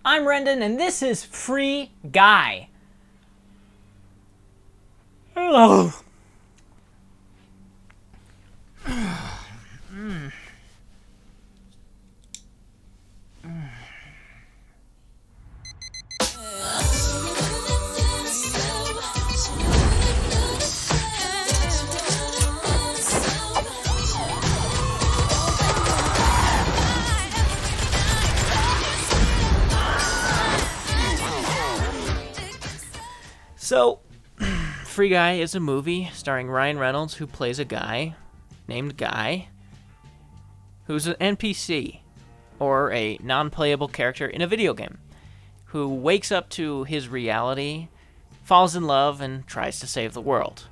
I'm Rendan, and this is Free Guy. Hello. So, Free Guy is a movie starring Ryan Reynolds, who plays a guy named Guy, who's an NPC, or a non-playable character in a video game, who wakes up to his reality, falls in love, and tries to save the world.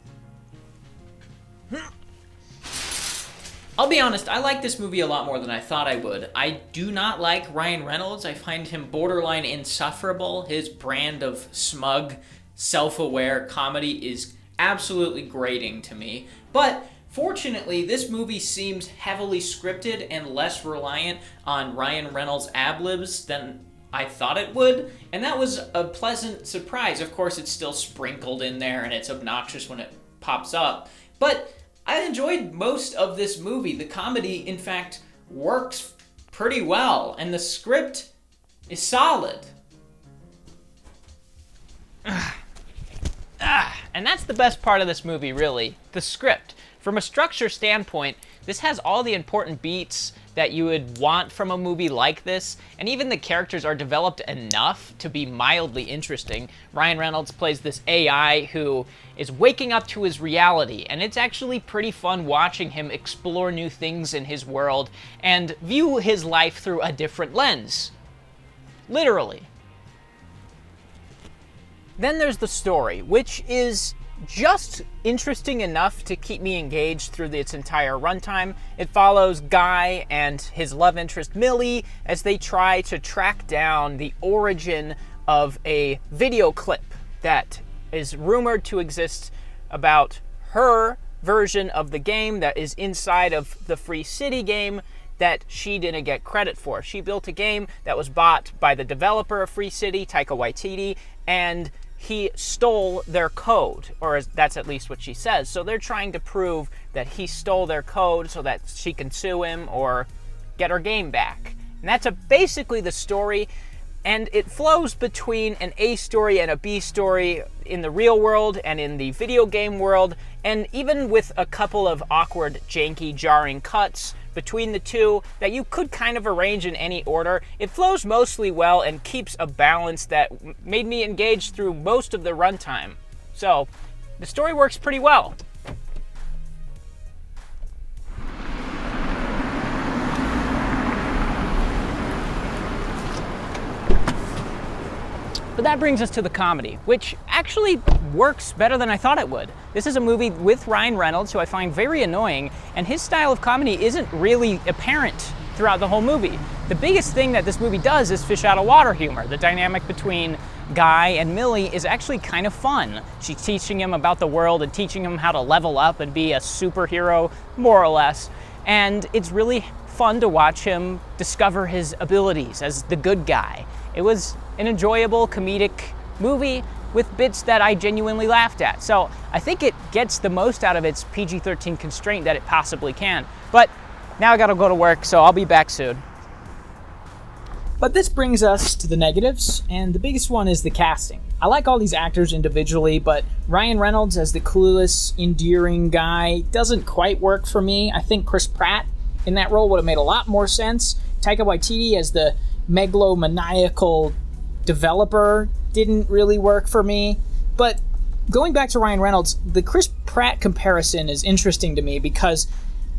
I'll be honest, I like this movie a lot more than I thought I would. I do not like Ryan Reynolds. I find him borderline insufferable. His brand of smug, self-aware comedy is absolutely grating to me. But fortunately, this movie seems heavily scripted and less reliant on Ryan Reynolds' ad-libs than I thought it would, and that was a pleasant surprise. Of course, it's still sprinkled in there, and it's obnoxious when it pops up, but I enjoyed most of this movie. The comedy, in fact, works pretty well, and the script is solid. And that's the best part of this movie, really, the script. From a structure standpoint, this has all the important beats that you would want from a movie like this, and even the characters are developed enough to be mildly interesting. Ryan Reynolds plays this AI who is waking up to his reality, and it's actually pretty fun watching him explore new things in his world and view his life through a different lens. Literally. Then there's the story, which is just interesting enough to keep me engaged through its entire runtime. It follows Guy and his love interest Millie as they try to track down the origin of a video clip that is rumored to exist about her version of the game that is inside of the Free City game that she didn't get credit for. She built a game that was bought by the developer of Free City, Taika Waititi, and he stole their code, or that's at least what she says. So they're trying to prove that he stole their code so that she can sue him or get her game back. And that's basically the story, and it flows between an A story and a B story in the real world and in the video game world, and even with a couple of awkward, janky, jarring cuts between the two that you could kind of arrange in any order. It flows mostly well and keeps a balance that made me engaged through most of the runtime. So, the story works pretty well. But that brings us to the comedy, which actually works better than I thought it would. This is a movie with Ryan Reynolds, who I find very annoying, and his style of comedy isn't really apparent throughout the whole movie. The biggest thing that this movie does is fish out of water humor. The dynamic between Guy and Millie is actually kind of fun. She's teaching him about the world and teaching him how to level up and be a superhero, more or less. And it's really fun to watch him discover his abilities as the good guy. It was an enjoyable comedic movie with bits that I genuinely laughed at. So I think it gets the most out of its PG-13 constraint that it possibly can. But now I gotta go to work, so I'll be back soon. But this brings us to the negatives, and the biggest one is the casting. I like all these actors individually, but Ryan Reynolds as the clueless, endearing guy doesn't quite work for me. I think Chris Pratt in that role would have made a lot more sense. Taika Waititi as the megalomaniacal developer didn't really work for me. But going back to Ryan Reynolds, the Chris Pratt comparison is interesting to me because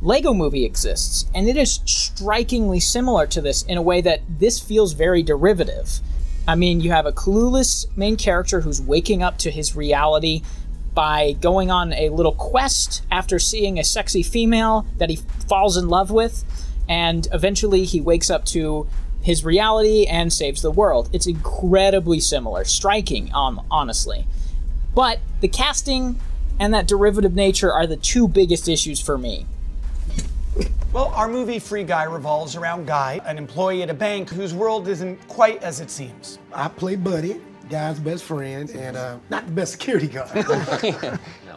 Lego Movie exists, and it is strikingly similar to this in a way that this feels very derivative. I mean, you have a clueless main character who's waking up to his reality by going on a little quest after seeing a sexy female that he falls in love with, and eventually he wakes up to his reality and saves the world. It's incredibly similar, striking, honestly. But the casting and that derivative nature are the two biggest issues for me. Well, our movie Free Guy revolves around Guy, an employee at a bank whose world isn't quite as it seems. I play Buddy, Guy's best friend, and not the best security guard.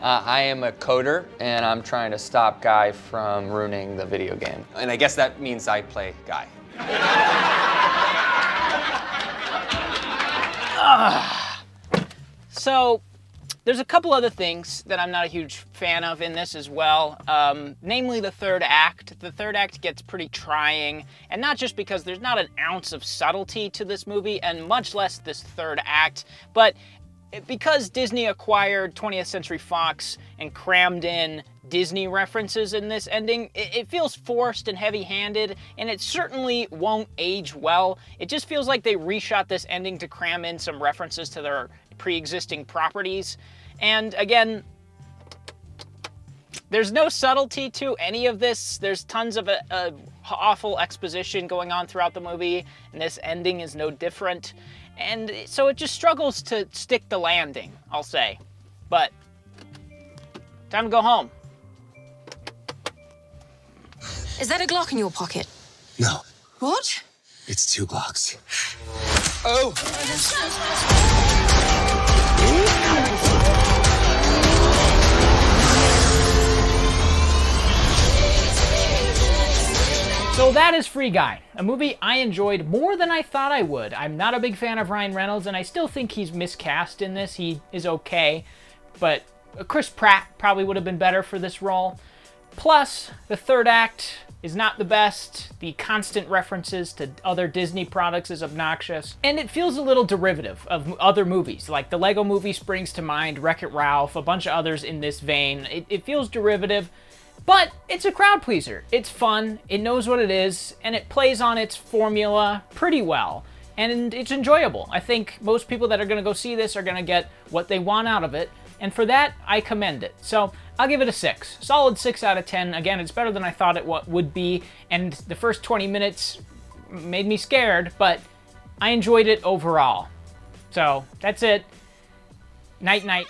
I am a coder, and I'm trying to stop Guy from ruining the video game. And I guess that means I play Guy. So, there's a couple other things that I'm not a huge fan of in this as well, namely the third act. The third act gets pretty trying, and not just because there's not an ounce of subtlety to this movie, and much less this third act, but because Disney acquired 20th Century Fox and crammed in Disney references in this ending, it feels forced and heavy-handed, and it certainly won't age well. It just feels like they reshot this ending to cram in some references to their pre-existing properties. And again, there's no subtlety to any of this. There's tons of awful exposition going on throughout the movie, and this ending is no different. And so it just struggles to stick the landing, I'll say. But time to go home. Is that a Glock in your pocket? No, What? it's 2 Glocks. Oh! So that is Free Guy, a movie I enjoyed more than I thought I would. I'm not a big fan of Ryan Reynolds, and I still think he's miscast in this. He is okay, but Chris Pratt probably would have been better for this role. Plus, the third act is not the best. The constant references to other Disney products is obnoxious. And it feels a little derivative of other movies, like the Lego Movie springs to mind, Wreck-It Ralph, a bunch of others in this vein. It feels derivative, but it's a crowd pleaser. It's fun, it knows what it is, and it plays on its formula pretty well. And it's enjoyable. I think most people that are gonna go see this are gonna get what they want out of it, and for that, I commend it. So I'll give it a 6. Solid 6 out of 10. Again, it's better than I thought it would be, and the first 20 minutes made me scared, but I enjoyed it overall. So that's it. Night, night.